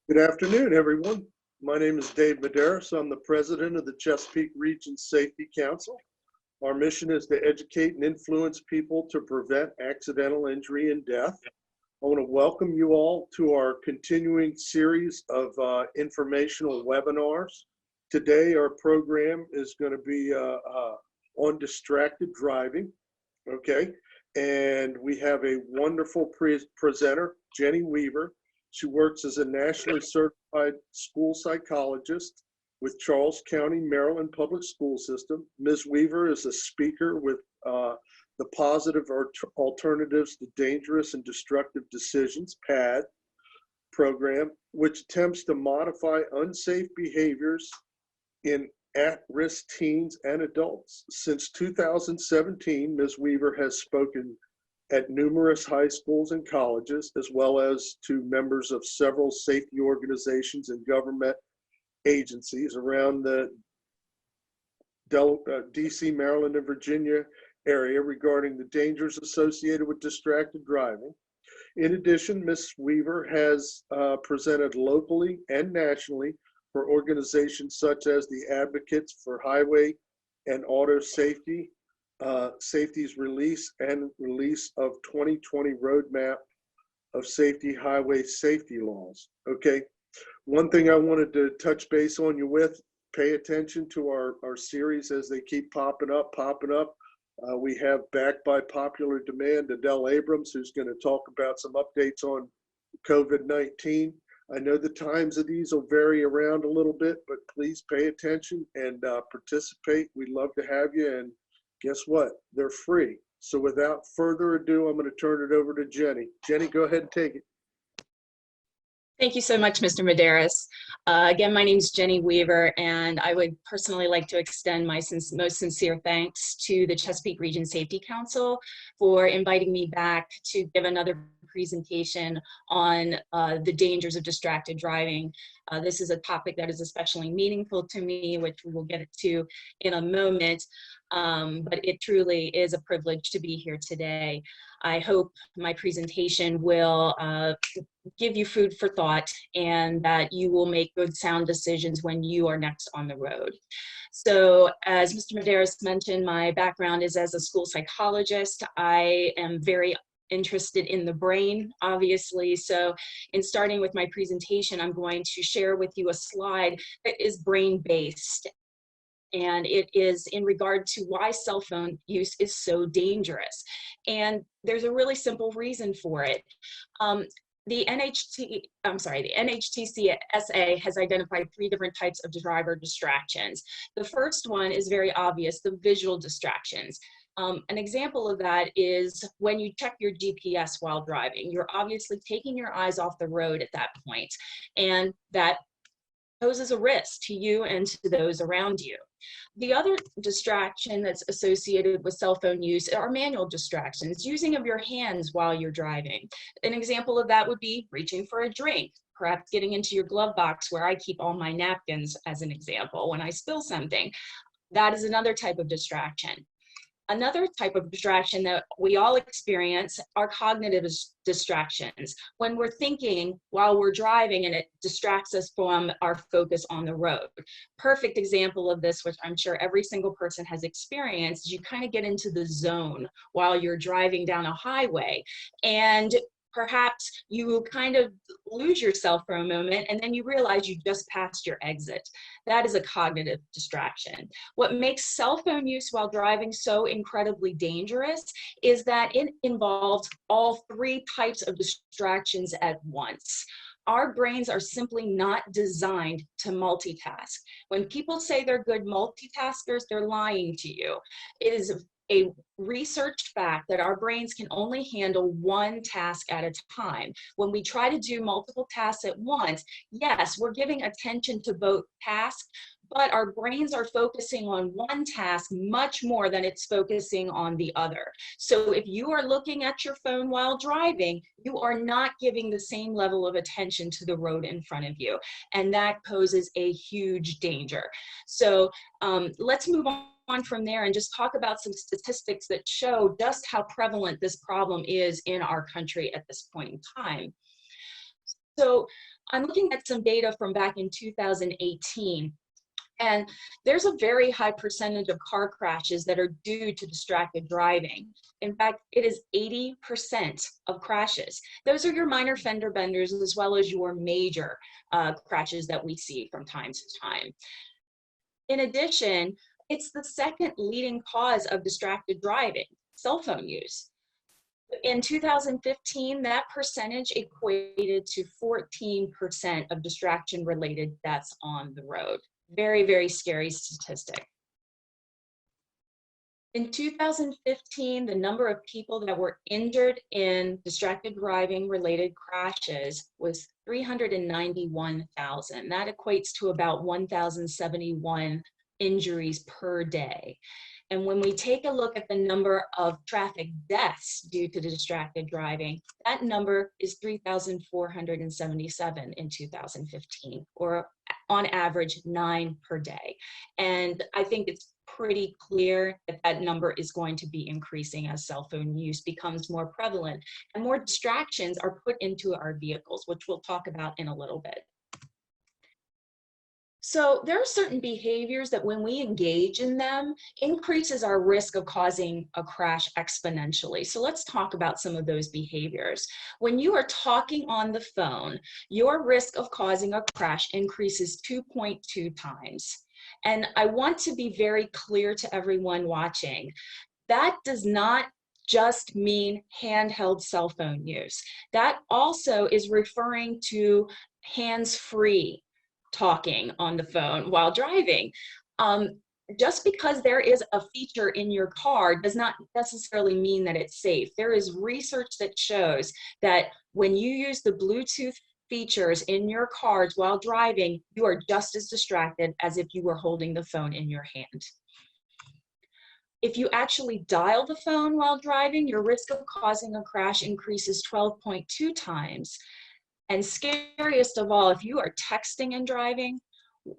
Good afternoon, everyone. My name is Dave Medeiros. I'm the president of the Chesapeake Region Safety Council. Our mission is to educate and influence people to prevent accidental injury and death. I want to welcome you all to our continuing series of informational webinars. Today, our program is going to be on distracted driving, okay? And we have a wonderful presenter, Jenny Weaver. She works as a nationally certified school psychologist with Charles County, Maryland Public School System. Ms. Weaver is a speaker with the Positive Alternatives to Dangerous and Destructive Decisions, PAD, program, which attempts to modify unsafe behaviors in at-risk teens and adults. Since 2017, Ms. Weaver has spoken at numerous high schools and colleges, as well as to members of several safety organizations and government agencies around the DC, Maryland, and Virginia area regarding the dangers associated with distracted driving. In addition, Ms. Weaver has presented locally and nationally for organizations such as the Advocates for Highway and Auto Safety, Safety's release of 2020 Roadmap of Safety Highway Safety Laws. Okay, one thing I wanted to touch base on you with, pay attention to our series as they keep popping up. We have, backed by popular demand, Adele Abrams, who's going to talk about some updates on COVID-19. I know the times of these will vary around a little bit, but please pay attention and participate. We'd love to have you, and guess what? They're free. So without further ado, I'm going to turn it over to Jenny. Jenny, go ahead and take it. Thank you so much, Mr. Medeiros. Again, my name is Jenny Weaver, and I would personally like to extend my most sincere thanks to the Chesapeake Region Safety Council for inviting me back to give another presentation on the dangers of distracted driving. This is a topic that is especially meaningful to me, which we will get to in a moment, but it truly is a privilege to be here today. I hope my presentation will give you food for thought and that you will make good, sound decisions when you are next on the road. So as Mr. Medeiros mentioned, my background is as a school psychologist. I am very interested in the brain, obviously. So in starting with my presentation, I'm going to share with you a slide that is brain-based. And it is in regard to why cell phone use is so dangerous. And there's a really simple reason for it. The NHTSA has identified 3 different types of driver distractions. The first one is very obvious, the visual distractions. An example of that is when you check your GPS while driving. You're obviously taking your eyes off the road at that point, and that poses a risk to you and to those around you. The other distraction that's associated with cell phone use are manual distractions, using of your hands while you're driving. An example of that would be reaching for a drink, perhaps getting into your glove box where I keep all my napkins as an example when I spill something. That is another type of distraction. Another type of distraction that we all experience are cognitive distractions. When we're thinking while we're driving and it distracts us from our focus on the road. Perfect example of this, which I'm sure every single person has experienced, is you kind of get into the zone while you're driving down a highway, and perhaps you kind of lose yourself for a moment and then you realize you just passed your exit. That is a cognitive distraction. What makes cell phone use while driving so incredibly dangerous is that it involves all 3 types of distractions at once. Our brains are simply not designed to multitask. When people say they're good multitaskers, they're lying to you. It is a researched fact that our brains can only handle 1 task at a time. When we try to do multiple tasks at once, yes, we're giving attention to both tasks, but our brains are focusing on 1 task much more than it's focusing on the other. So if you are looking at your phone while driving, you are not giving the same level of attention to the road in front of you, and that poses a huge danger. So let's move on from there and just talk about some statistics that show just how prevalent this problem is in our country at this point in time. So I'm looking at some data from back in 2018. And there's a very high percentage of car crashes that are due to distracted driving. In fact, it is 80% of crashes. Those are your minor fender benders as well as your major crashes that we see from time to time. In addition, it's the second leading cause of distracted driving, cell phone use. In 2015, that percentage equated to 14% of distraction-related deaths on the road. Very, very scary statistic. In 2015, the number of people that were injured in distracted driving related crashes was 391,000. That equates to about 1,071 injuries per day. And when we take a look at the number of traffic deaths due to distracted driving, that number is 3,477 in 2015, or on average 9 per day. And I think it's pretty clear that that number is going to be increasing as cell phone use becomes more prevalent and more distractions are put into our vehicles, which we'll talk about in a little bit. So there are certain behaviors that when we engage in them, increases our risk of causing a crash exponentially. So let's talk about some of those behaviors. When you are talking on the phone, your risk of causing a crash increases 2.2 times. And I want to be very clear to everyone watching, that does not just mean handheld cell phone use. That also is referring to hands-free talking on the phone while driving. Just because there is a feature in your car does not necessarily mean that it's safe. There is research that shows that when you use the Bluetooth features in your cars while driving, you are just as distracted as if you were holding the phone in your hand. If you actually dial the phone while driving, your risk of causing a crash increases 12.2 times. And scariest of all, if you are texting and driving,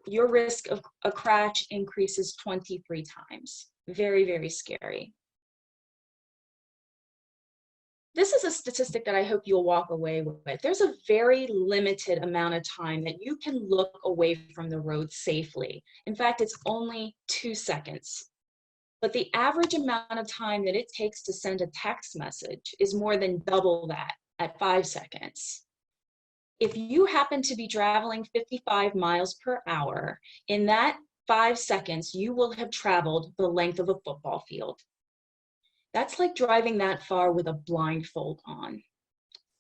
your risk of a crash increases 23 times. Very, very scary. This is a statistic that I hope you'll walk away with. There's a very limited amount of time that you can look away from the road safely. In fact, it's only 2 seconds. But the average amount of time that it takes to send a text message is more than double that at 5 seconds. If you happen to be traveling 55 miles per hour, in that 5 seconds, you will have traveled the length of a football field. That's like driving that far with a blindfold on.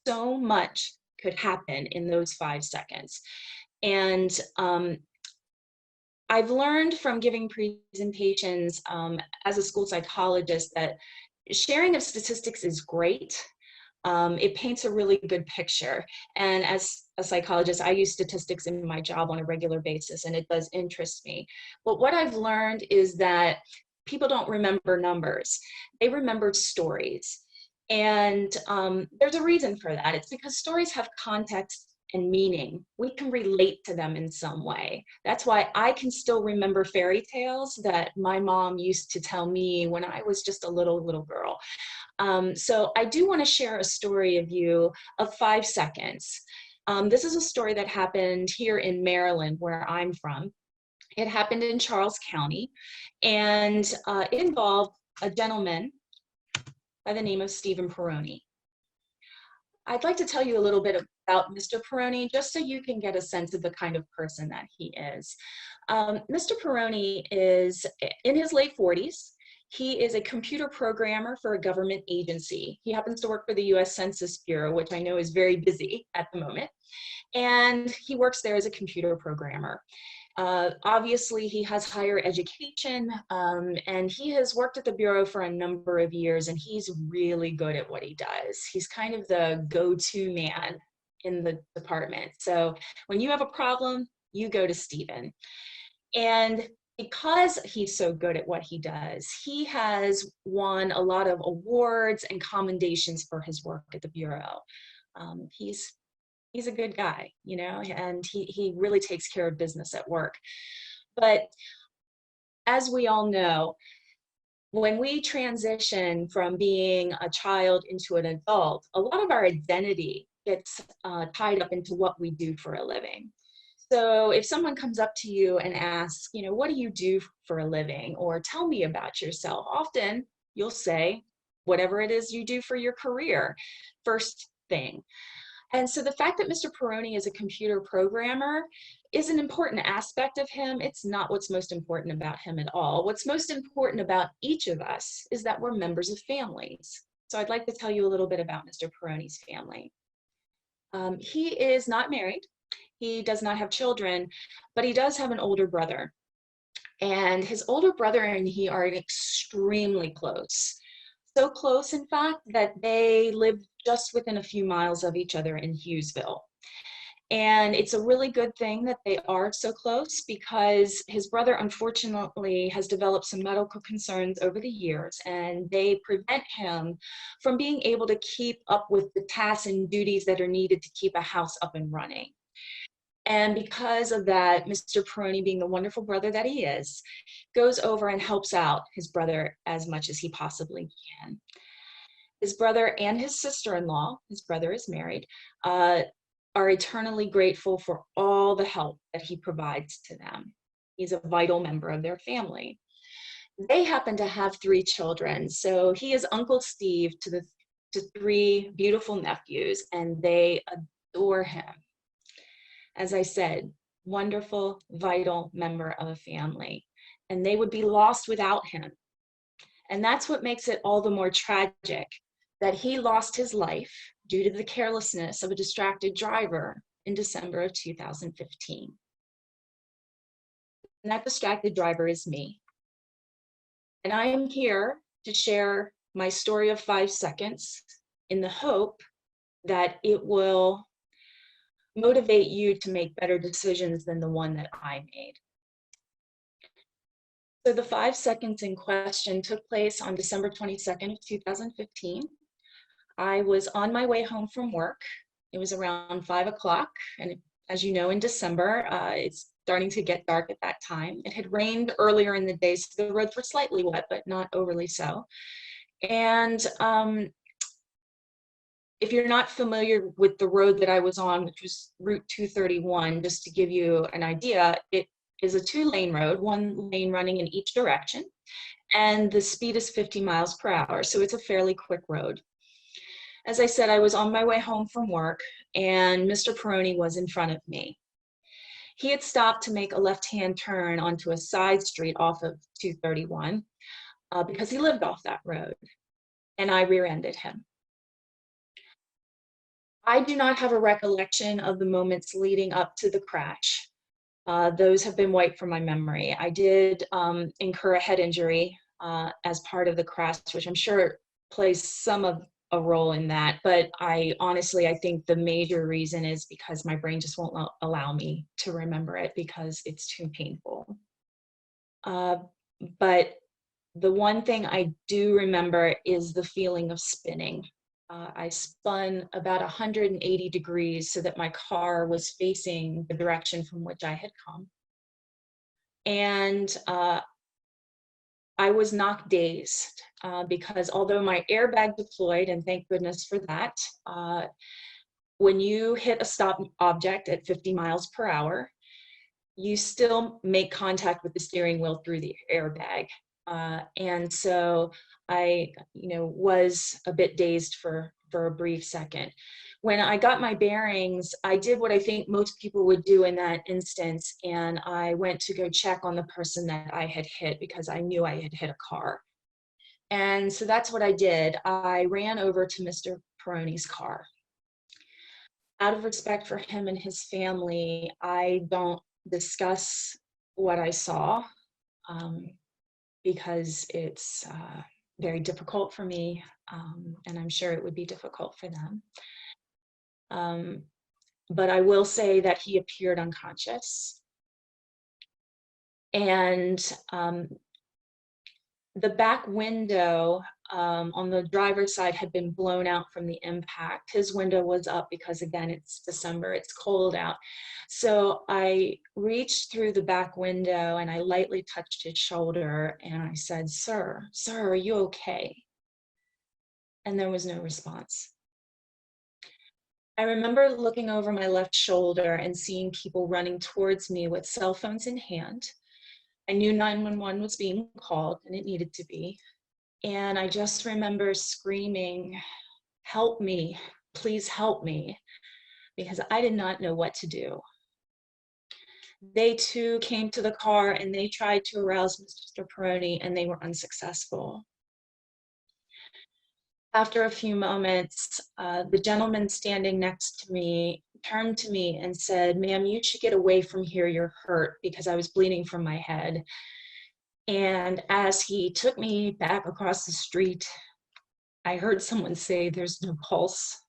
So much could happen in those 5 seconds. And I've learned from giving presentations as a school psychologist that sharing of statistics is great. It paints a really good picture. And as a psychologist, I use statistics in my job on a regular basis, and it does interest me. But what I've learned is that people don't remember numbers. They remember stories. And there's a reason for that. It's because stories have context and meaning. We can relate to them in some way. That's why I can still remember fairy tales that my mom used to tell me when I was just a little girl. So I do want to share a story of 5 seconds. This is a story that happened here in Maryland, where I'm from. It happened in Charles County, and it involved a gentleman by the name of Stephen Peroni. I'd like to tell you a little bit about Mr. Peroni, just so you can get a sense of the kind of person that he is. Mr. Peroni is in his late 40s. He is a computer programmer for a government agency. He happens to work for the US Census Bureau, which I know is very busy at the moment. And he works there as a computer programmer. Obviously, he has higher education, and he has worked at the Bureau for a number of years, and he's really good at what he does. He's kind of the go-to man in the department. So when you have a problem, you go to Stephen. And because he's so good at what he does, he has won a lot of awards and commendations for his work at the Bureau. He's a good guy, you know, and he really takes care of business at work. But as we all know, when we transition from being a child into an adult, a lot of our identity gets tied up into what we do for a living. So if someone comes up to you and asks, what do you do for a living? Or tell me about yourself, often you'll say, whatever it is you do for your career, first thing. And so the fact that Mr. Peroni is a computer programmer is an important aspect of him. It's not what's most important about him at all. What's most important about each of us is that we're members of families. So I'd like to tell you a little bit about Mr. Peroni's family. He is not married. He does not have children, but he does have an older brother. And his older brother and he are extremely close. So close, in fact, that they live just within a few miles of each other in Hughesville. And it's a really good thing that they are so close, because his brother, unfortunately, has developed some medical concerns over the years, and they prevent him from being able to keep up with the tasks and duties that are needed to keep a house up and running. And because of that, Mr. Peroni, being the wonderful brother that he is, goes over and helps out his brother as much as he possibly can. His brother and his sister-in-law, his brother is married, are eternally grateful for all the help that he provides to them. He's a vital member of their family. They happen to have 3 children, so he is Uncle Steve to 3 beautiful nephews, and they adore him. As I said, wonderful, vital member of a family, and they would be lost without him. And that's what makes it all the more tragic that he lost his life due to the carelessness of a distracted driver in December of 2015. And that distracted driver is me. And I am here to share my story of 5 seconds in the hope that it will motivate you to make better decisions than the one that I made. So the 5 seconds in question took place on December 22nd of 2015. I was on my way home from work. It was around 5 o'clock, and as you know, in December, it's starting to get dark at that time. It had rained earlier in the day, so the roads were slightly wet, but not overly so. And if you're not familiar with the road that I was on, which was Route 231, just to give you an idea, it is a 2-lane road, 1 lane running in each direction, and the speed is 50 miles per hour, so it's a fairly quick road. As I said, I was on my way home from work, and Mr. Peroni was in front of me. He had stopped to make a left-hand turn onto a side street off of 231 because he lived off that road, and I rear-ended him. I do not have a recollection of the moments leading up to the crash. Those have been wiped from my memory. I did incur a head injury as part of the crash, which I'm sure plays some of a role in that. But I think the major reason is because my brain just won't allow me to remember it because it's too painful. But the one thing I do remember is the feeling of spinning. I spun about 180 degrees so that my car was facing the direction from which I had come. And I was knocked dazed because although my airbag deployed, and thank goodness for that, when you hit a stop object at 50 miles per hour, you still make contact with the steering wheel through the airbag. And so I, was a bit dazed for a brief second. When I got my bearings, I did what I think most people would do in that instance, and I went to go check on the person that I had hit because I knew I had hit a car. And so that's what I did. I ran over to Mr. Peroni's car. Out of respect for him and his family, I don't discuss what I saw because it's very difficult for me, and I'm sure it would be difficult for them. But I will say that he appeared unconscious. And the back window on the driver's side had been blown out from the impact. His window was up because, again, it's December, it's cold out. So I reached through the back window and I lightly touched his shoulder and I said, sir, are you okay? And there was no response. I remember looking over my left shoulder and seeing people running towards me with cell phones in hand. I knew 911 was being called, and it needed to be. And I just remember screaming, "Help me, please help me," because I did not know what to do. They too came to the car and they tried to arouse Mr. Peroni, and they were unsuccessful. After a few moments, the gentleman standing next to me turned to me and said, "Ma'am, you should get away from here, you're hurt," because I was bleeding from my head. And as he took me back across the street, I heard someone say, "There's no pulse."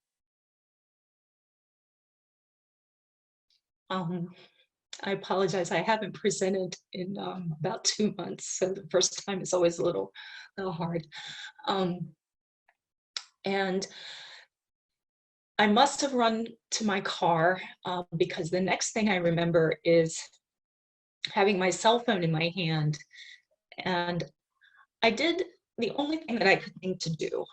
I apologize, I haven't presented in about 2 months, so the first time is always a little hard. And I must have run to my car because the next thing I remember is having my cell phone in my hand. And I did the only thing that I could think to do.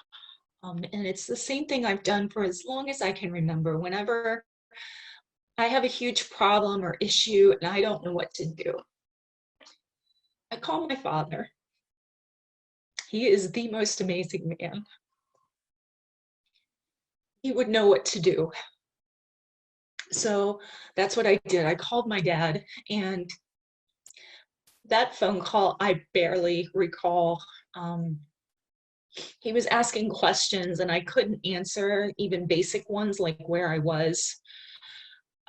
And it's the same thing I've done for as long as I can remember. Whenever I have a huge problem or issue and I don't know what to do, I call my father. He is the most amazing man. He would know what to do. So that's what I did. I called my dad, and that phone call I barely recall. He was asking questions and I couldn't answer, even basic ones like where I was.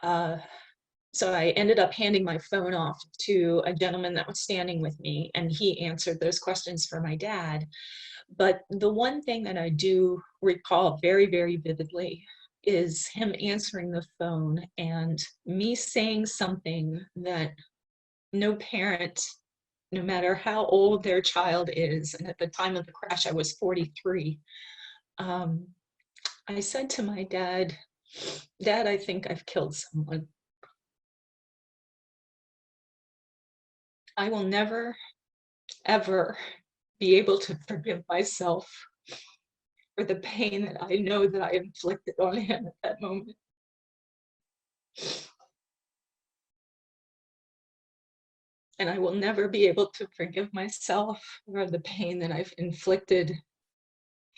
So I ended up handing my phone off to a gentleman that was standing with me, and he answered those questions for my dad. But the one thing that I do recall very, very vividly is him answering the phone and me saying something that no parent, no matter how old their child is, and at the time of the crash, I was 43, I said to my dad, "Dad, I think I've killed someone." I will never, ever be able to forgive myself for the pain that I know that I inflicted on him at that moment. And I will never be able to forgive myself for the pain that I've inflicted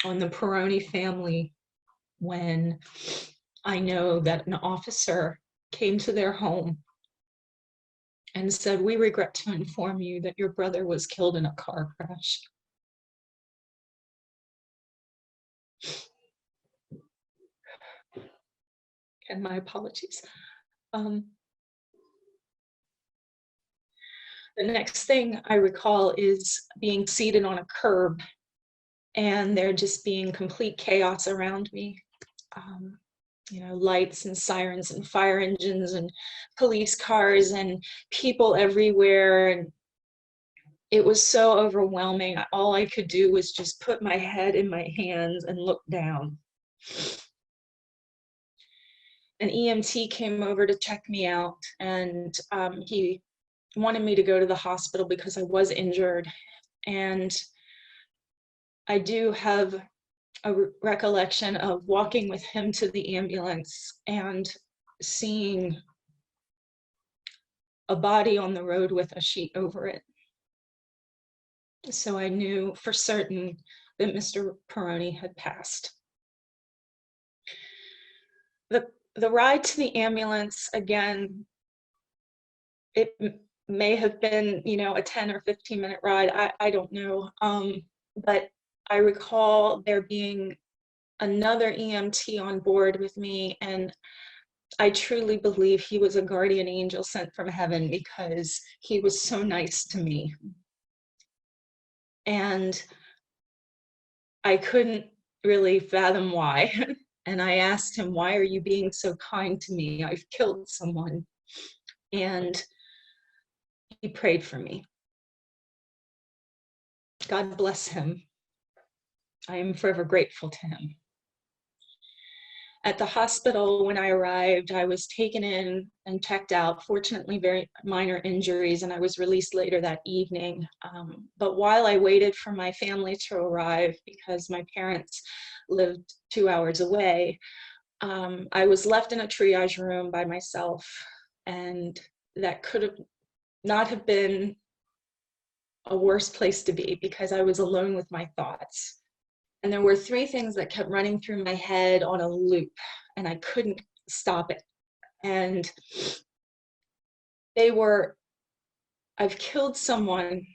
on the Peroni family when I know that an officer came to their home and said, "We regret to inform you that your brother was killed in a car crash." And my apologies. The next thing I recall is being seated on a curb and there just being complete chaos around me. You know, lights and sirens and fire engines and police cars and people everywhere. And it was so overwhelming. All I could do was just put my head in my hands and look down. An EMT came over to check me out, and he wanted me to go to the hospital because I was injured. And I do have a recollection of walking with him to the ambulance and seeing a body on the road with a sheet over it. So I knew for certain that Mr. Peroni had passed. The ride to the ambulance, again, it may have been, you know, a 10 or 15-minute ride. I don't know. But I recall there being another EMT on board with me, and I truly believe he was a guardian angel sent from heaven because he was so nice to me. And I couldn't really fathom why. And I asked him, "Why are you being so kind to me? I've killed someone." And he prayed for me. God bless him. I am forever grateful to him. At the hospital, when I arrived, I was taken in and checked out, fortunately very minor injuries, and I was released later that evening. But while I waited for my family to arrive, because my parents lived 2 hours away, I was left in a triage room by myself, and that could have not have been a worse place to be because I was alone with my thoughts. And there were three things that kept running through my head on a loop, and I couldn't stop it. And they were, I've killed someone,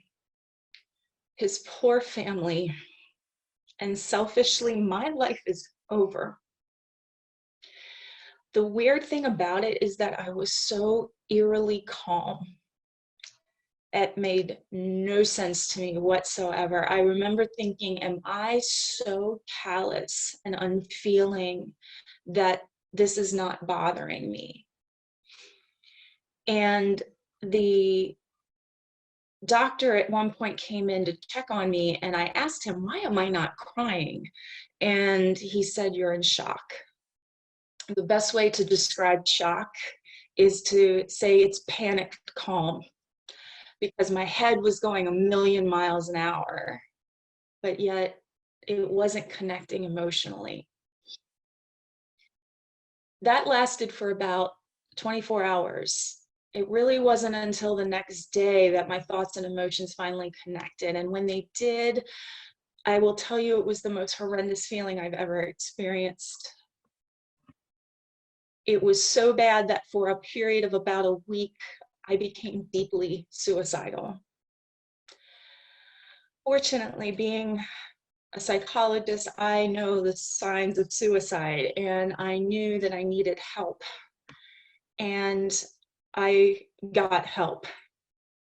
his poor family, and selfishly, my life is over. The weird thing about it is that I was so eerily calm. It made no sense to me whatsoever. I remember thinking, am I so callous and unfeeling that this is not bothering me? And the doctor at one point came in to check on me, and I asked him, why am I not crying? And he said, you're in shock. The best way to describe shock is to say it's panicked calm, because my head was going a million miles an hour, but yet it wasn't connecting emotionally. That lasted for about 24 hours. It really wasn't until the next day that my thoughts and emotions finally connected. And when they did, I will tell you, it was the most horrendous feeling I've ever experienced. It was so bad that for a period of about a week, I became deeply suicidal. Fortunately, being a psychologist, I know the signs of suicide, and I knew that I needed help. And I got help.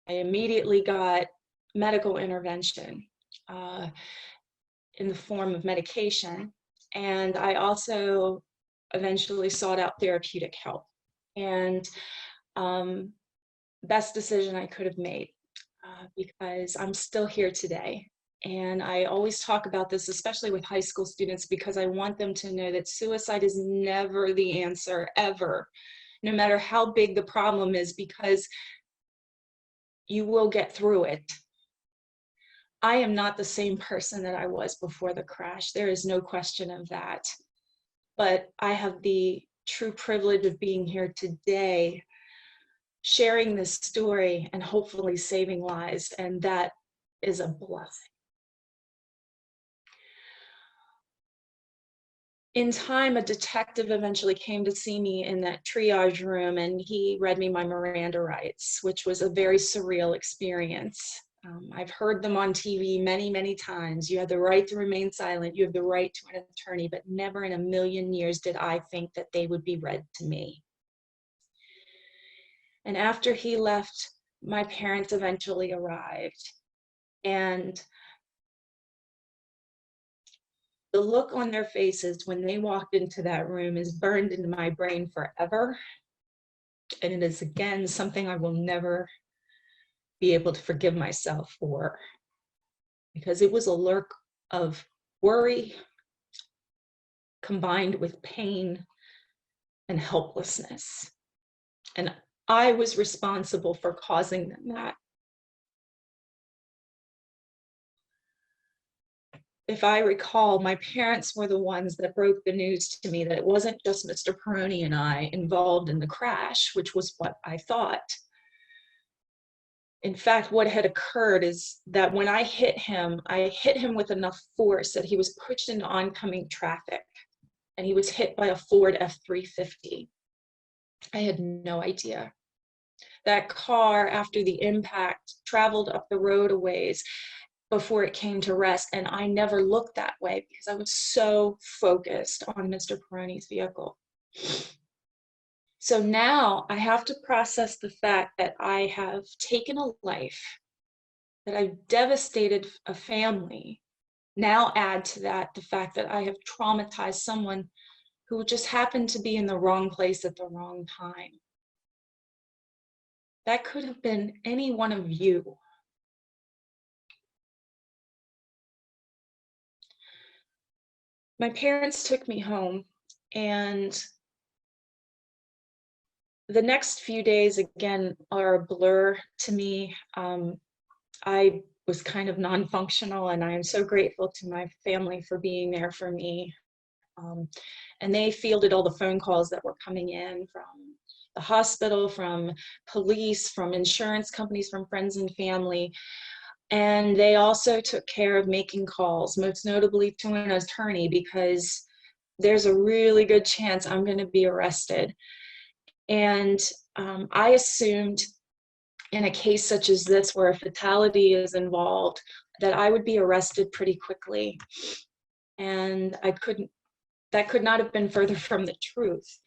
I immediately got medical intervention in the form of medication. And I also eventually sought out therapeutic help. And best decision I could have made, because I'm still here today. And I always talk about this, especially with high school students, because I want them to know that suicide is never the answer, ever, no matter how big the problem is, because you will get through it. I am not the same person that I was before the crash. There is no question of that. But I have the true privilege of being here today, sharing this story and hopefully saving lives, and that is a blessing. In time, a detective eventually came to see me in that triage room, and he read me my Miranda rights, which was a very surreal experience. I've heard them on TV many, many times. You have the right to remain silent. You have the right to an attorney, but never in a million years did I think that they would be read to me. And after he left, my parents eventually arrived. And the look on their faces when they walked into that room is burned into my brain forever. And it is, again, something I will never be able to forgive myself for, because it was a lurk of worry combined with pain and helplessness. And I was responsible for causing them that. If I recall, my parents were the ones that broke the news to me that it wasn't just Mr. Peroni and I involved in the crash, which was what I thought. In fact, what had occurred is that when I hit him with enough force that he was pushed into oncoming traffic, and he was hit by a Ford F-350. I had no idea. That car, after the impact, traveled up the road a ways before it came to rest, and I never looked that way because I was so focused on Mr. Peroni's vehicle. So now I have to process the fact that I have taken a life, that I've devastated a family. Now add to that the fact that I have traumatized someone who just happened to be in the wrong place at the wrong time. That could have been any one of you. My parents took me home, and the next few days, again, are a blur to me. I was kind of non-functional, and I am so grateful to my family for being there for me. And they fielded all the phone calls that were coming in from the hospital, from police, from insurance companies, from friends and family. And they also took care of making calls, most notably to an attorney, because there's a really good chance I'm going to be arrested. And I assumed in a case such as this, where a fatality is involved, that I would be arrested pretty quickly. And that could not have been further from the truth.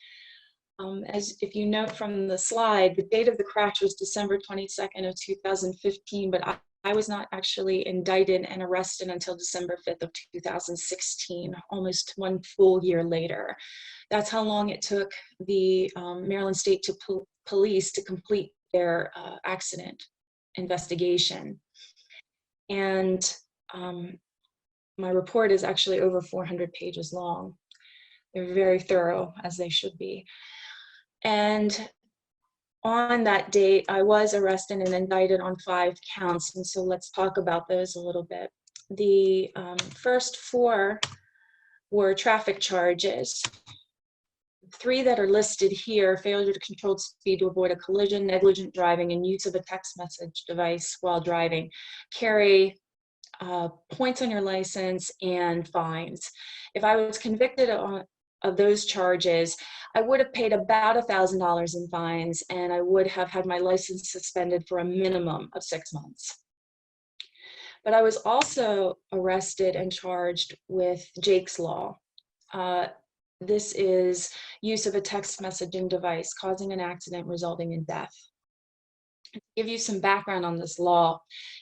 As if you note from the slide, the date of the crash was December 22nd of 2015, but I was not actually indicted and arrested until December 5th of 2016, almost one full year later. That's how long it took the Maryland State Police to complete their accident investigation. And my report is actually over 400 pages long. They're very thorough, as they should be. And on that date, I was arrested and indicted on 5 counts. And so let's talk about those a little bit. The first 4 were traffic charges. 3 that are listed here: failure to control speed to avoid a collision, negligent driving, and use of a text message device while driving, carry points on your license and fines. If I was convicted of those charges, I would have paid about $1,000 in fines, and I would have had my license suspended for a minimum of 6 months. But I was also arrested and charged with Jake's Law. This is use of a text messaging device causing an accident resulting in death. To give you some background on this law,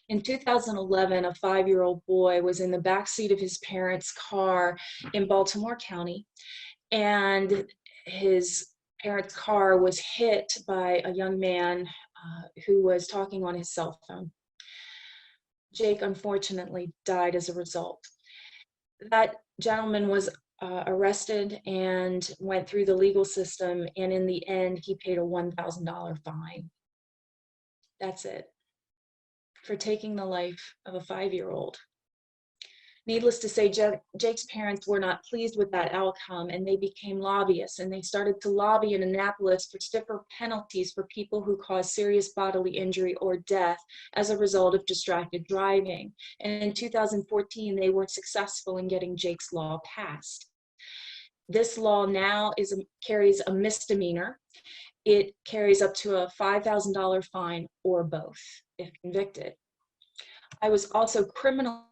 in 2011, a 5-year-old boy was in the backseat of his parents' car in Baltimore County, and his parents' car was hit by a young man who was talking on his cell phone. Jake unfortunately died as a result. That gentleman was arrested and went through the legal system, and in the end, he paid a $1,000 fine. That's it, for taking the life of a 5-year-old. Needless to say, Jake's parents were not pleased with that outcome, and they became lobbyists, and they started to lobby in Annapolis for stiffer penalties for people who cause serious bodily injury or death as a result of distracted driving. And in 2014, they were successful in getting Jake's Law passed. This law now carries a misdemeanor. It carries up to a $5,000 fine or both if convicted. I was also criminally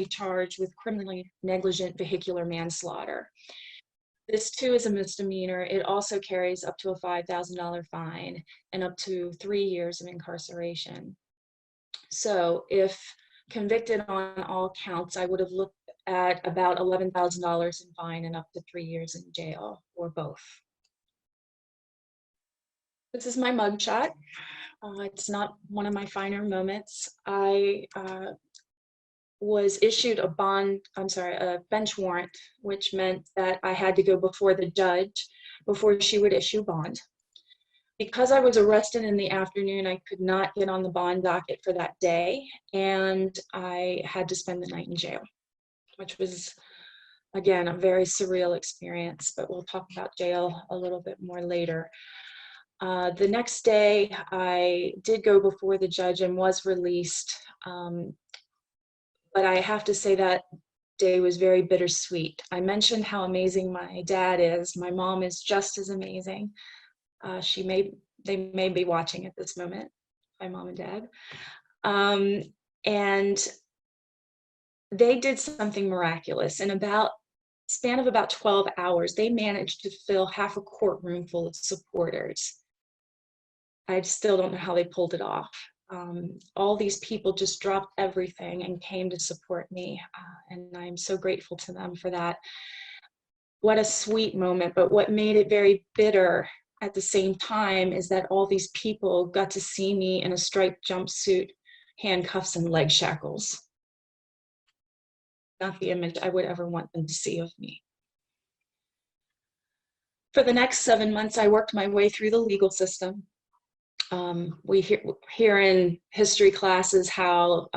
charged with criminally negligent vehicular manslaughter. This too is a misdemeanor. It also carries up to a $5,000 fine and up to 3 years of incarceration. So if convicted on all counts, I would have looked at about $11,000 in fine and up to 3 years in jail, or both. This is my mugshot. It's not one of my finer moments. I was issued a bench warrant, which meant that I had to go before the judge before she would issue bond. Because I was arrested in the afternoon, I could not get on the bond docket for that day, and I had to spend the night in jail, which was, again, a very surreal experience, but we'll talk about jail a little bit more later. The next day, I did go before the judge and was released, but I have to say that day was very bittersweet. I mentioned how amazing my dad is. My mom is just as amazing. They may be watching at this moment, my mom and dad. And they did something miraculous. In span of about 12 hours, they managed to fill half a courtroom full of supporters. I still don't know how they pulled it off. All these people just dropped everything and came to support me, and I'm so grateful to them for that. What a sweet moment, but what made it very bitter at the same time is that all these people got to see me in a striped jumpsuit, handcuffs, and leg shackles. Not the image I would ever want them to see of me. For the next 7 months, I worked my way through the legal system. We hear in history classes how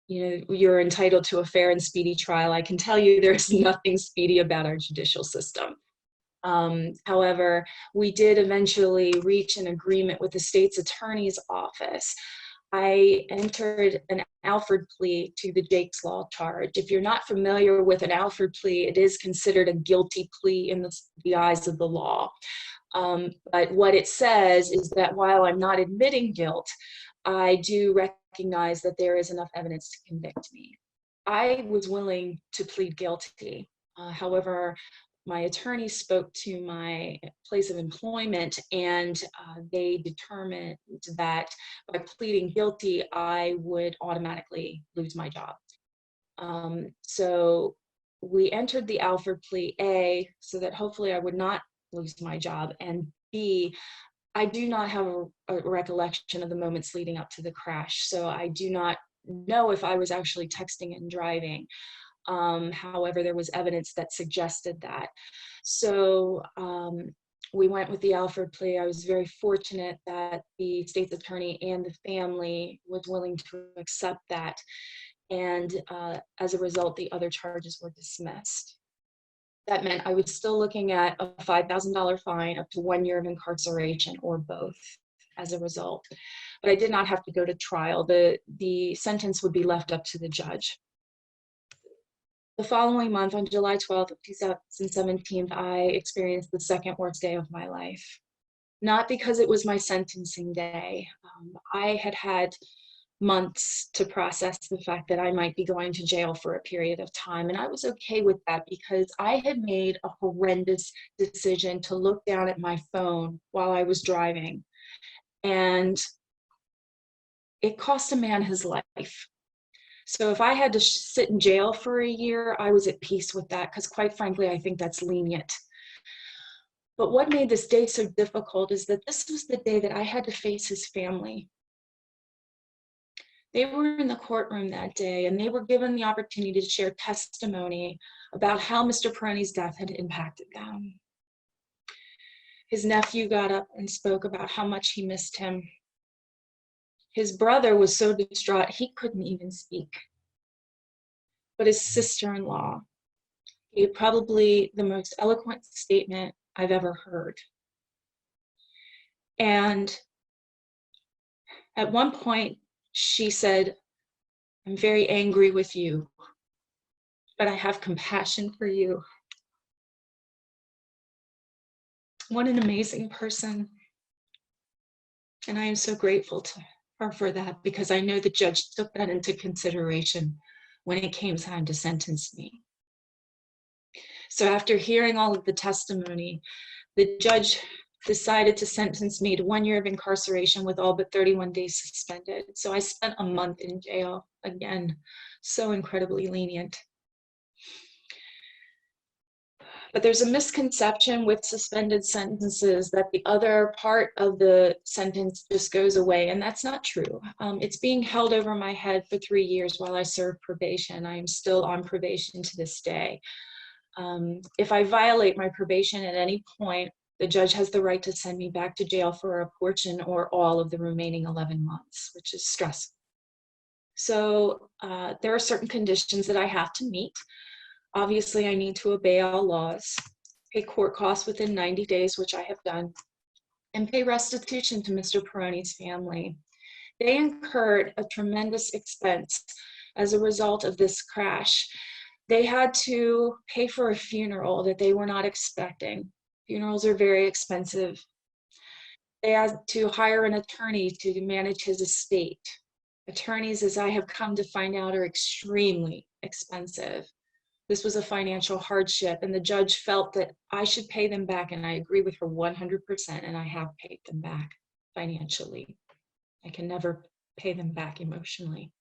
you're entitled to a fair and speedy trial. I can tell you there's nothing speedy about our judicial system. However, we did eventually reach an agreement with the state's attorney's office. I entered an Alford plea to the Jake's Law charge. If you're not familiar with an Alford plea, it is considered a guilty plea in the eyes of the law. But what it says is that while I'm not admitting guilt, I do recognize that there is enough evidence to convict me. I was willing to plead guilty. However, my attorney spoke to my place of employment, and they determined that by pleading guilty, I would automatically lose my job. So we entered the Alford plea, A, so that hopefully I would not lose my job, and B, I do not have a recollection of the moments leading up to the crash, so I do not know if I was actually texting and driving. However, there was evidence that suggested that. So we went with the Alford plea. I was very fortunate that the state's attorney and the family was willing to accept that. And as a result, the other charges were dismissed. That meant I was still looking at a $5,000 fine, up to 1 year of incarceration, or both as a result. But I did not have to go to trial. The sentence would be left up to the judge. The following month, on July 12th of 2017, I experienced the second worst day of my life. Not because it was my sentencing day. I had had months to process the fact that I might be going to jail for a period of time, and I was okay with that because I had made a horrendous decision to look down at my phone while I was driving, and it cost a man his life. So if I had to sit in jail for a year, I was at peace with that, because quite frankly, I think that's lenient. But what made this day so difficult is that this was the day that I had to face his family. They were in the courtroom that day, and they were given the opportunity to share testimony about how Mr. Peroni's death had impacted them. His nephew got up and spoke about how much he missed him. His brother was so distraught he couldn't even speak. But his sister-in-law gave probably the most eloquent statement I've ever heard. And at one point, she said, "I'm very angry with you, but I have compassion for you." What an amazing person. And I am so grateful to her for that, because I know the judge took that into consideration when it came time to sentence me. So after hearing all of the testimony, the judge decided to sentence me to 1 year of incarceration with all but 31 days suspended. So I spent a month in jail, again, so incredibly lenient. But there's a misconception with suspended sentences that the other part of the sentence just goes away, and that's not true. It's being held over my head for 3 years while I serve probation. I am still on probation to this day. If I violate my probation at any point, the judge has the right to send me back to jail for a portion or all of the remaining 11 months, which is stressful. So there are certain conditions that I have to meet. Obviously, I need to obey all laws, pay court costs within 90 days, which I have done, and pay restitution to Mr. Peroni's family. They incurred a tremendous expense as a result of this crash. They had to pay for a funeral that they were not expecting. Funerals are very expensive. They had to hire an attorney to manage his estate. Attorneys, as I have come to find out, are extremely expensive. This was a financial hardship, and the judge felt that I should pay them back, and I agree with her 100%, and I have paid them back financially. I can never pay them back emotionally.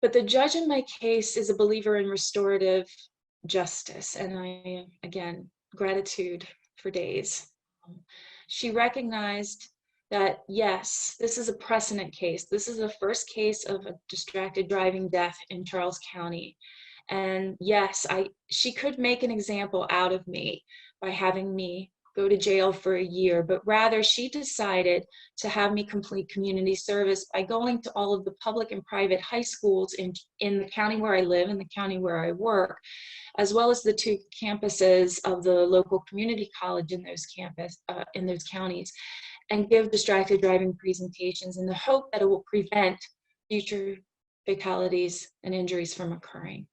But the judge in my case is a believer in restorative justice, and I, again, gratitude for days. She recognized that, yes, this is a precedent case. This is the first case of a distracted driving death in Charles County. And yes, she could make an example out of me by having me go to jail for a year, but rather she decided to have me complete community service by going to all of the public and private high schools in the county where I live and the county where I work, as well as the 2 campuses of the local community college in those counties, and give distracted driving presentations in the hope that it will prevent future fatalities and injuries from occurring.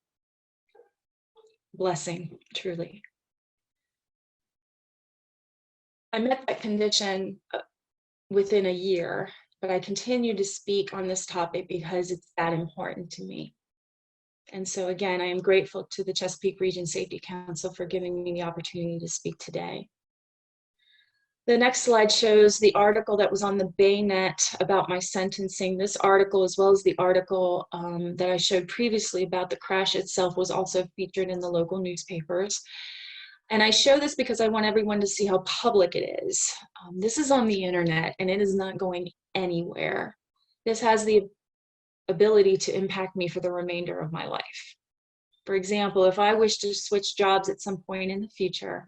Blessing, truly. I met that condition within a year, but I continue to speak on this topic because it's that important to me. And so again, I am grateful to the Chesapeake Region Safety Council for giving me the opportunity to speak today. The next slide shows the article that was on the Baynet about my sentencing. This article, as well as the article that I showed previously about the crash itself, was also featured in the local newspapers. And I show this because I want everyone to see how public it is. This is on the internet and it is not going anywhere. This has the ability to impact me for the remainder of my life. For example, if I wish to switch jobs at some point in the future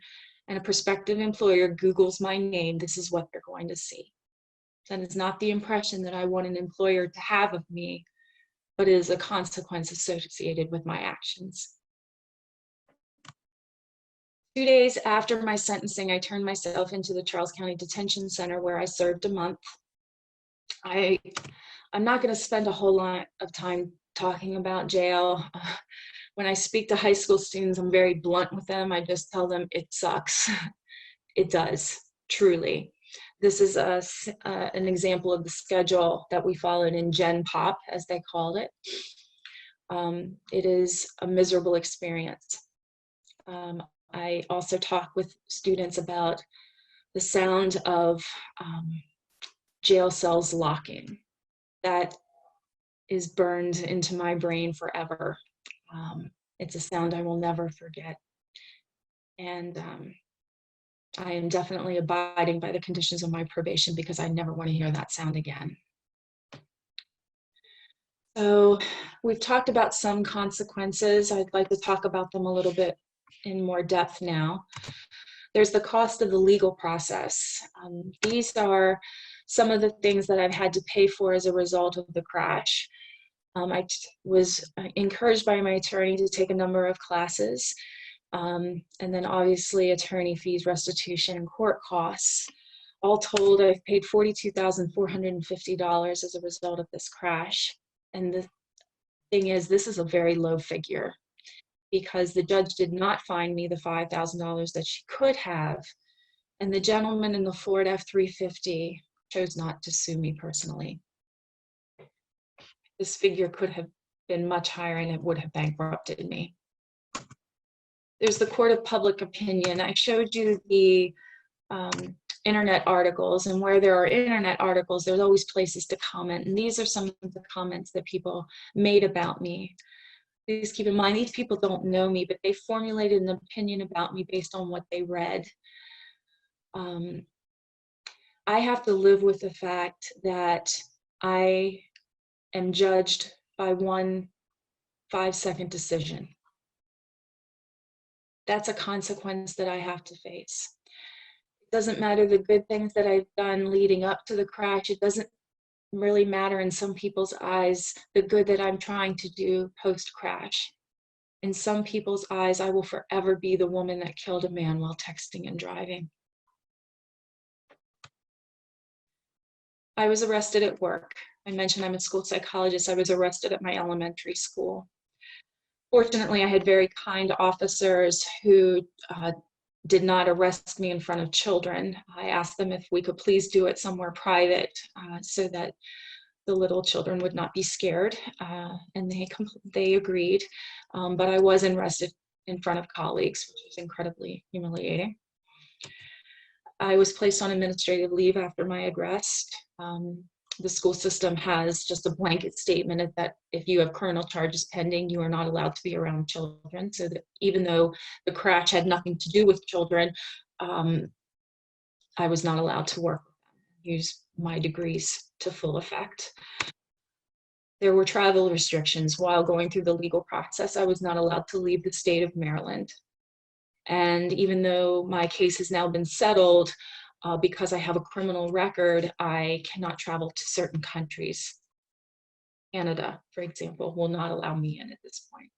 and a prospective employer Googles my name, this is what they're going to see. That is not the impression that I want an employer to have of me, but it is a consequence associated with my actions. 2 days after my sentencing, I turned myself into the Charles County Detention Center where I served a month. I'm not going to spend a whole lot of time talking about jail. When I speak to high school students, I'm very blunt with them. I just tell them it sucks. It does, truly. This is an example of the schedule that we followed in Gen Pop, as they called it. It is a miserable experience. I also talk with students about the sound of jail cells locking. That is burned into my brain forever. It's a sound I will never forget. And I am definitely abiding by the conditions of my probation because I never want to hear that sound again. So we've talked about some consequences. I'd like to talk about them a little bit in more depth now. There's the cost of the legal process. These are some of the things that I've had to pay for as a result of the crash. I was encouraged by my attorney to take a number of classes, and then obviously attorney fees, restitution, and court costs. All told, I've paid $42,450 as a result of this crash. And the thing is, this is a very low figure because the judge did not fine me the $5,000 that she could have, and the gentleman in the Ford F-350 chose not to sue me personally. This figure could have been much higher and it would have bankrupted me. There's the court of public opinion. I showed you the internet articles, and where there are internet articles, there's always places to comment. And these are some of the comments that people made about me. Please keep in mind, these people don't know me, but they formulated an opinion about me based on what they read. I have to live with the fact that I am judged by one 5-second decision. That's a consequence that I have to face. It doesn't matter the good things that I've done leading up to the crash. It doesn't really matter in some people's eyes the good that I'm trying to do post-crash. In some people's eyes, I will forever be the woman that killed a man while texting and driving. I was arrested at work. I mentioned I'm a school psychologist. I was arrested at my elementary school. Fortunately, I had very kind officers who did not arrest me in front of children. I asked them if we could please do it somewhere private so that the little children would not be scared, and they agreed. But I was arrested in front of colleagues, which was incredibly humiliating. I was placed on administrative leave after my arrest. The school system has just a blanket statement that if you have criminal charges pending, you are not allowed to be around children. So that even though the crash had nothing to do with children, I was not allowed to work with them, use my degrees to full effect. There were travel restrictions while going through the legal process. I was not allowed to leave the state of Maryland. And even though my case has now been settled, because I have a criminal record, I cannot travel to certain countries. Canada, for example, will not allow me in at this point.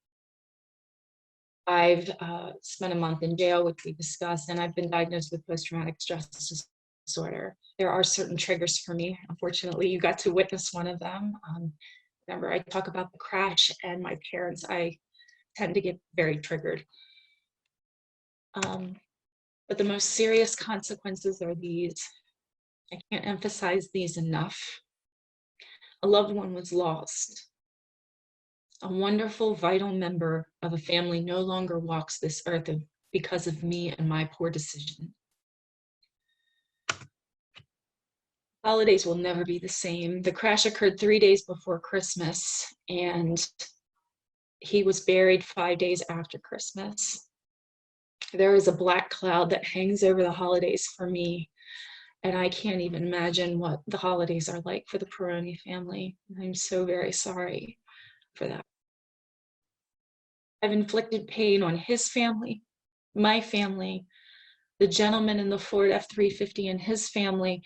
I've spent a month in jail, which we discussed, and I've been diagnosed with post-traumatic stress disorder. There are certain triggers for me. Unfortunately, you got to witness one of them. Remember, I talk about the crash and my parents. I tend to get very triggered. But the most serious consequences are these. I can't emphasize these enough. A loved one was lost. A wonderful, vital member of a family no longer walks this earth because of me and my poor decision. Holidays will never be the same. The crash occurred 3 days before Christmas, and he was buried 5 days after Christmas. There is a black cloud that hangs over the holidays for me, and I can't even imagine what the holidays are like for the Peroni family. I'm so very sorry for that. I've inflicted pain on his family, my family, the gentleman in the Ford F-350 and his family,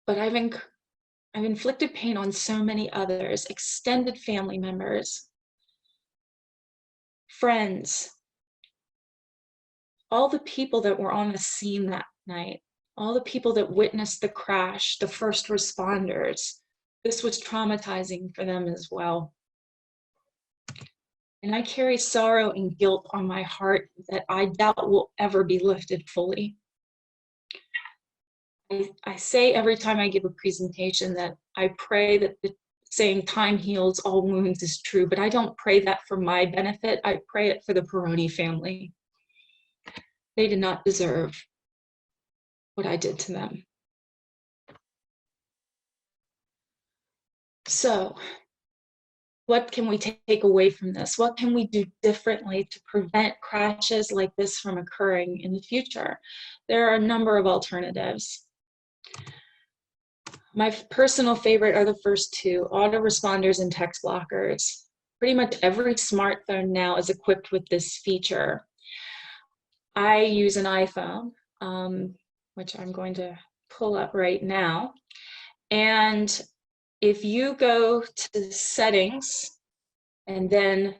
but I've inflicted pain on so many others, extended family members, friends, all the people that were on the scene that night, all the people that witnessed the crash, the first responders. This was traumatizing for them as well. And I carry sorrow and guilt on my heart that I doubt will ever be lifted fully. I say every time I give a presentation that I pray that the saying time heals all wounds is true, but I don't pray that for my benefit. I pray it for the Peroni family. They did not deserve what I did to them. So, what can we take away from this? What can we do differently to prevent crashes like this from occurring in the future? There are a number of alternatives. My personal favorite are the first two, autoresponders and text blockers. Pretty much every smartphone now is equipped with this feature. I use an iPhone, which I'm going to pull up right now. And if you go to settings and then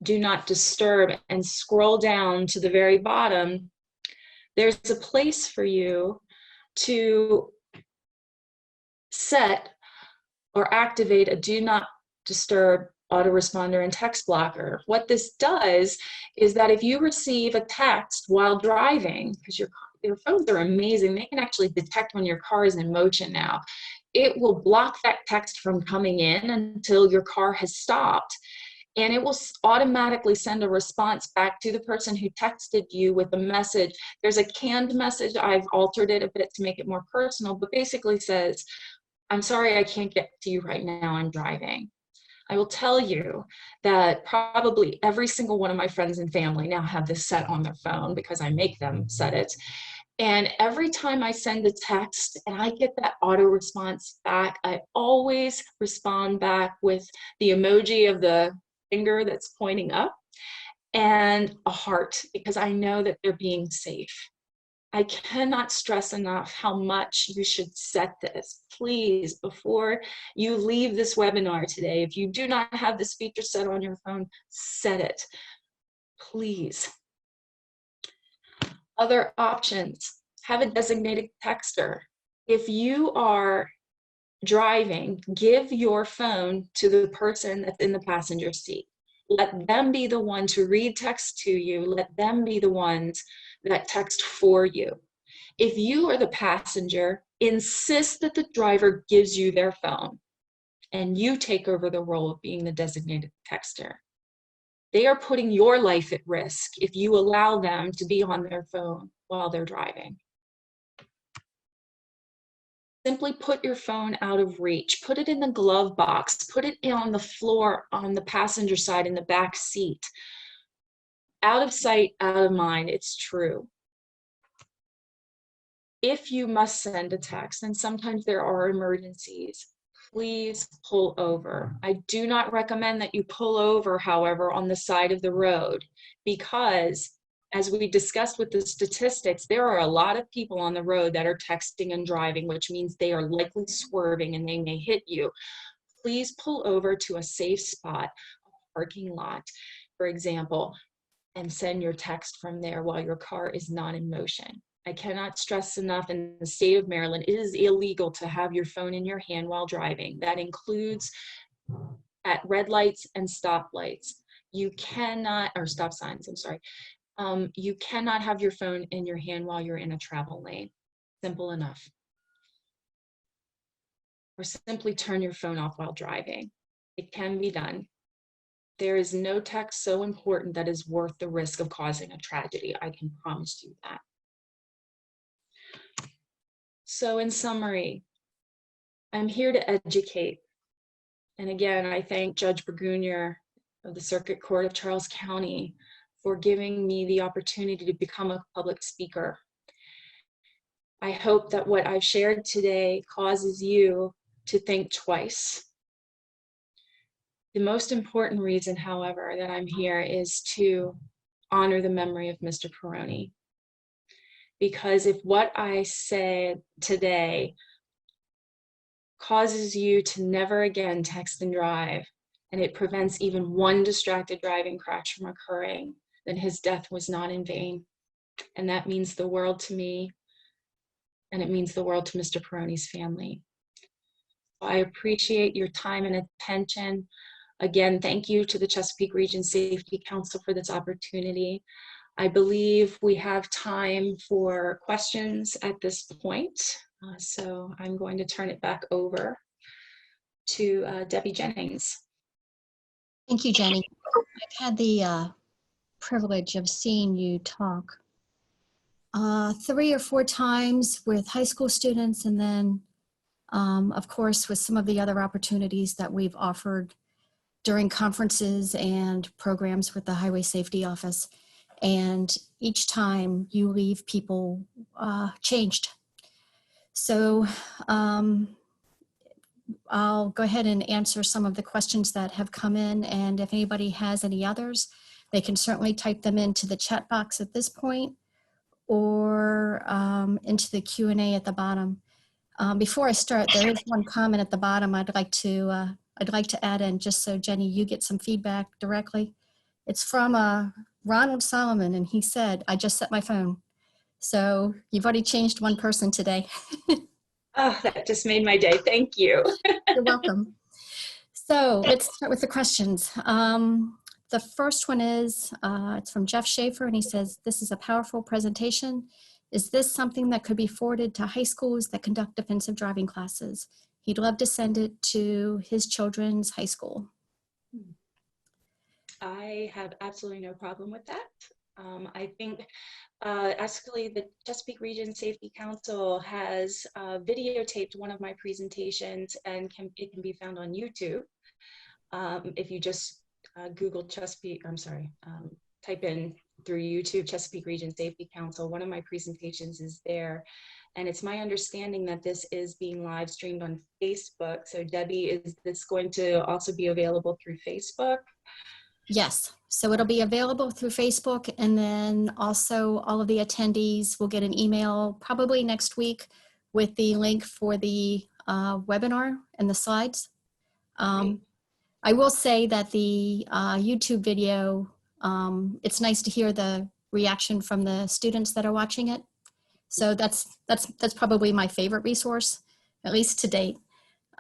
do not disturb and scroll down to the very bottom, there's a place for you to set or activate a do not disturb autoresponder and text blocker. What this does is that if you receive a text while driving, because your phones are amazing, they can actually detect when your car is in motion now. It will block that text from coming in until your car has stopped. And it will automatically send a response back to the person who texted you with a message. There's a canned message. I've altered it a bit to make it more personal, but basically says, I'm sorry I can't get to you right now, I'm driving. I will tell you that probably every single one of my friends and family now have this set on their phone because I make them set it. And every time I send a text and I get that auto response back, I always respond back with the emoji of the finger that's pointing up and a heart, because I know that they're being safe. I cannot stress enough how much you should set this. Please, before you leave this webinar today, if you do not have this feature set on your phone, set it, please. Other options, have a designated texter. If you are driving, give your phone to the person that's in the passenger seat. Let them be the one to read text to you. Let them be the ones that text for you. If you are the passenger, insist that the driver gives you their phone and you take over the role of being the designated texter. They are putting your life at risk if you allow them to be on their phone while they're driving. Simply put your phone out of reach. Put it in the glove box. Put it on the floor on the passenger side in the back seat. Out of sight, out of mind, it's true. If you must send a text, and sometimes there are emergencies, please pull over. I do not recommend that you pull over, however, on the side of the road, because as we discussed with the statistics, there are a lot of people on the road that are texting and driving, which means they are likely swerving and they may hit you. Please pull over to a safe spot, a parking lot, for example, and send your text from there while your car is not in motion. I cannot stress enough, in the state of Maryland, it is illegal to have your phone in your hand while driving. That includes at red lights and stop lights. You cannot, or stop signs, I'm sorry. You cannot have your phone in your hand while you're in a travel lane. Simple enough. Or simply turn your phone off while driving. It can be done. There is no text so important that is worth the risk of causing a tragedy. I can promise you that. So in summary, I'm here to educate. And again, I thank Judge Burgunier of the Circuit Court of Charles County for giving me the opportunity to become a public speaker. I hope that what I've shared today causes you to think twice. The most important reason, however, that I'm here is to honor the memory of Mr. Peroni. Because if what I said today causes you to never again text and drive, and it prevents even one distracted driving crash from occurring, then his death was not in vain. And that means the world to me, and it means the world to Mr. Peroni's family. I appreciate your time and attention. Again, thank you to the Chesapeake Region Safety Council for this opportunity. I believe we have time for questions at this point. So I'm going to turn it back over to Debbie Jennings. Thank you, Jenny. I've had the privilege of seeing you talk 3 or 4 times with high school students, and then, of course, with some of the other opportunities that we've offered during conferences and programs with the Highway Safety Office. And each time you leave people changed. So I'll go ahead and answer some of the questions that have come in, and if anybody has any others, they can certainly type them into the chat box at this point or into the Q&A at the bottom. Before I start, there is one comment at the bottom I'd like to add in, just so Jenny, you get some feedback directly. It's from Ronald Solomon, and he said, "I just set my phone." So you've already changed one person today. Oh, that just made my day. Thank you. You're welcome. So let's start with the questions. The first one is, it's from Jeff Schaefer, and he says, "This is a powerful presentation. Is this something that could be forwarded to high schools that conduct defensive driving classes? He'd love to send it to his children's high school." I have absolutely no problem with that. I think actually the Chesapeake Region Safety Council has videotaped one of my presentations, and it can be found on YouTube. If you just Google Chesapeake, type in through YouTube Chesapeake Region Safety Council, one of my presentations is there. And it's my understanding that this is being live streamed on Facebook. So Debbie, is this going to also be available through Facebook? Yes, so it'll be available through Facebook, and then also all of the attendees will get an email probably next week with the link for the webinar and the slides. I will say that the YouTube video, it's nice to hear the reaction from the students that are watching it. So that's probably my favorite resource, at least to date.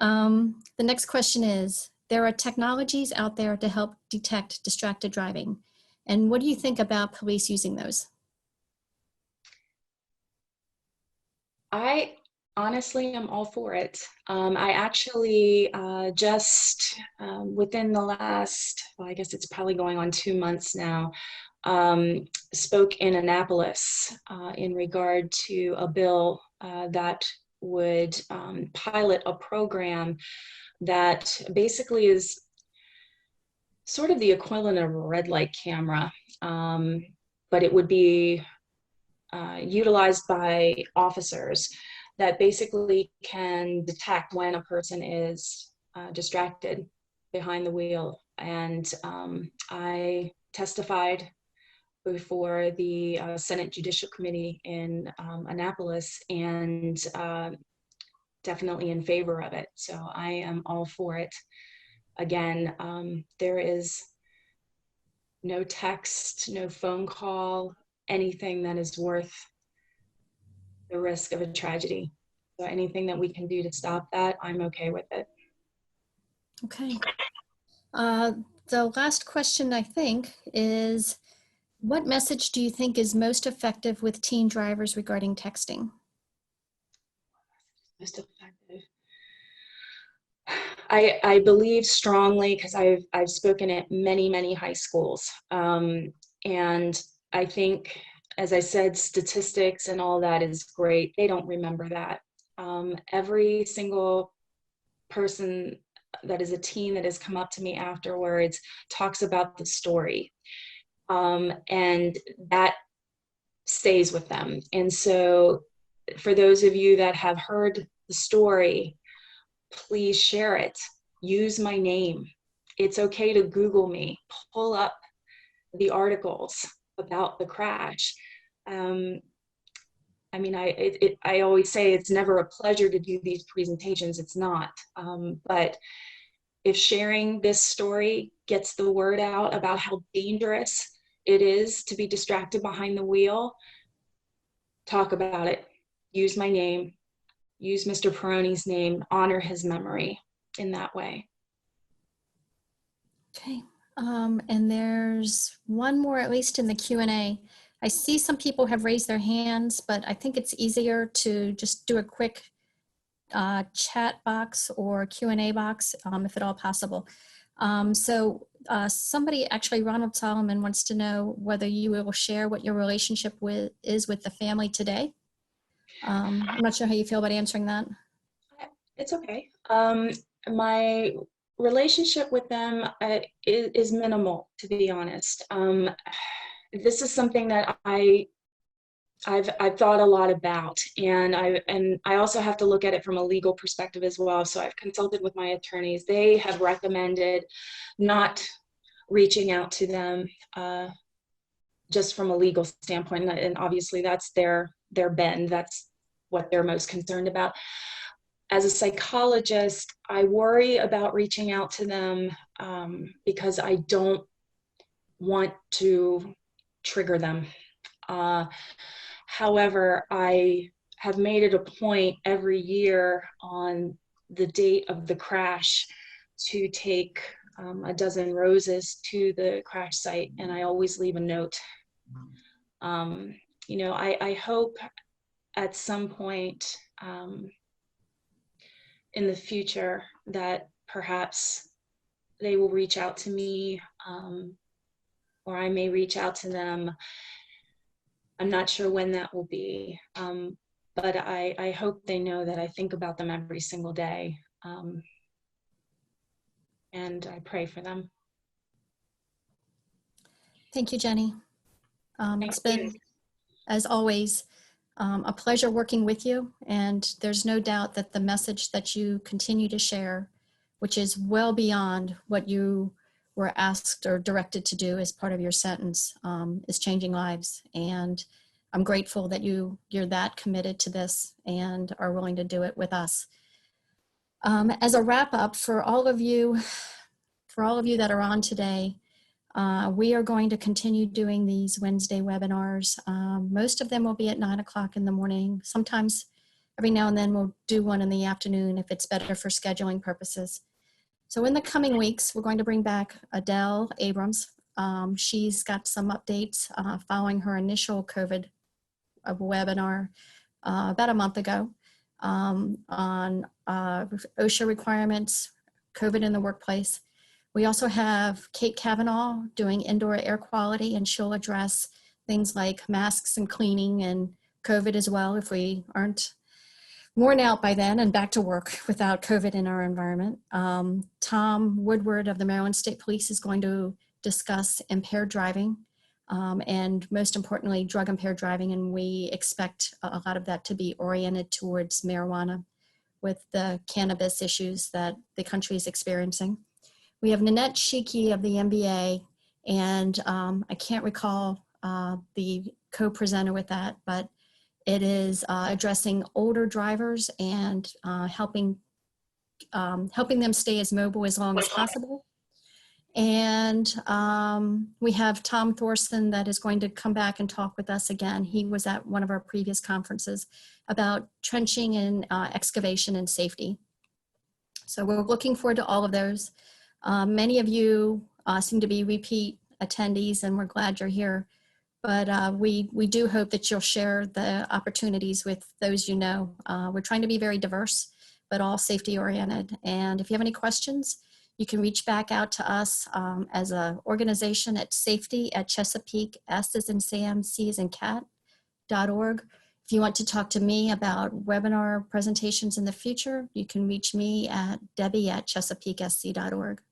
The next question is, there are technologies out there to help detect distracted driving. And what do you think about police using those? I honestly am all for it. I actually just within the last, well, I guess it's probably going on 2 months now, spoke in Annapolis in regard to a bill that would pilot a program that basically is sort of the equivalent of a red light camera, but it would be utilized by officers that basically can detect when a person is distracted behind the wheel. And I testified before the Senate Judicial Committee in Annapolis, and definitely in favor of it. So I am all for it. Again, there is no text, no phone call, anything that is worth the risk of a tragedy. So anything that we can do to stop that, I'm okay with it. Okay. The last question, I think, is what message do you think is most effective with teen drivers regarding texting? Most effective. I believe strongly, because I've spoken at many high schools, and I think, as I said, statistics and all that is great. They don't remember that. Every single person that is a teen that has come up to me afterwards talks about the story, and that stays with them. And so for those of you that have heard the story, please share it. Use my name. It's okay to Google me. Pull up the articles about the crash. I mean, I always say it's never a pleasure to do these presentations. It's not. But if sharing this story gets the word out about how dangerous it is to be distracted behind the wheel, talk about it. Use my name. Use Mr. Peroni's name. Honor his memory in that way. Okay. And there's one more, at least in the Q&A. I see some people have raised their hands, but I think it's easier to just do a quick chat box or Q&A box, if at all possible. Somebody, actually Ronald Solomon, wants to know whether you will share what your relationship is with the family today. I'm not sure how you feel about answering that. It's okay. My relationship with them is minimal, to be honest. This is something that I've thought a lot about, and I also have to look at it from a legal perspective as well. So I've consulted with my attorneys. They have recommended not reaching out to them just from a legal standpoint, and obviously that's their bend. That's what they're most concerned about. As a psychologist, I worry about reaching out to them because I don't want to trigger them. However, I have made it a point every year on the date of the crash to take a dozen roses to the crash site, and I always leave a note. You know, I hope at some point in the future that perhaps they will reach out to me, or I may reach out to them. I'm not sure when that will be, but I hope they know that I think about them every single day, and I pray for them. Thank you, Jenny. It's been, as always, a pleasure working with you, and there's no doubt that the message that you continue to share, which is well beyond what you were asked or directed to do as part of your sentence, is changing lives. And I'm grateful that you're that committed to this and are willing to do it with us. As a wrap up, for all of you that are on today, we are going to continue doing these Wednesday webinars. Most of them will be at 9 o'clock in the morning. Sometimes every now and then we'll do one in the afternoon if it's better for scheduling purposes. So in the coming weeks, we're going to bring back Adele Abrams. She's got some updates following her initial COVID webinar about a month ago on OSHA requirements, COVID in the workplace. We also have Kate Kavanaugh doing indoor air quality, and she'll address things like masks and cleaning and COVID as well if we aren't worn out by then and back to work without COVID in our environment. Tom Woodward of the Maryland State Police is going to discuss impaired driving and most importantly, drug impaired driving. And we expect a lot of that to be oriented towards marijuana with the cannabis issues that the country is experiencing. We have Nanette Shiki of the MBA, and I can't recall the co-presenter with that, but it is addressing older drivers and helping them stay as mobile as long as possible. And we have Tom Thorson that is going to come back and talk with us again. He was at one of our previous conferences about trenching and excavation and safety. So we're looking forward to all of those. Many of you seem to be repeat attendees, and we're glad you're here. But we do hope that you'll share the opportunities with those you know. We're trying to be very diverse, but all safety oriented. And if you have any questions, you can reach back out to us as an organization at safety@Chesapeake, S as in Sam, C as in cat.org. If you want to talk to me about webinar presentations in the future, you can reach me at Debbie@ChesapeakeSC.org.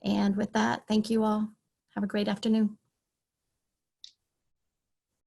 And with that, thank you all. Have a great afternoon.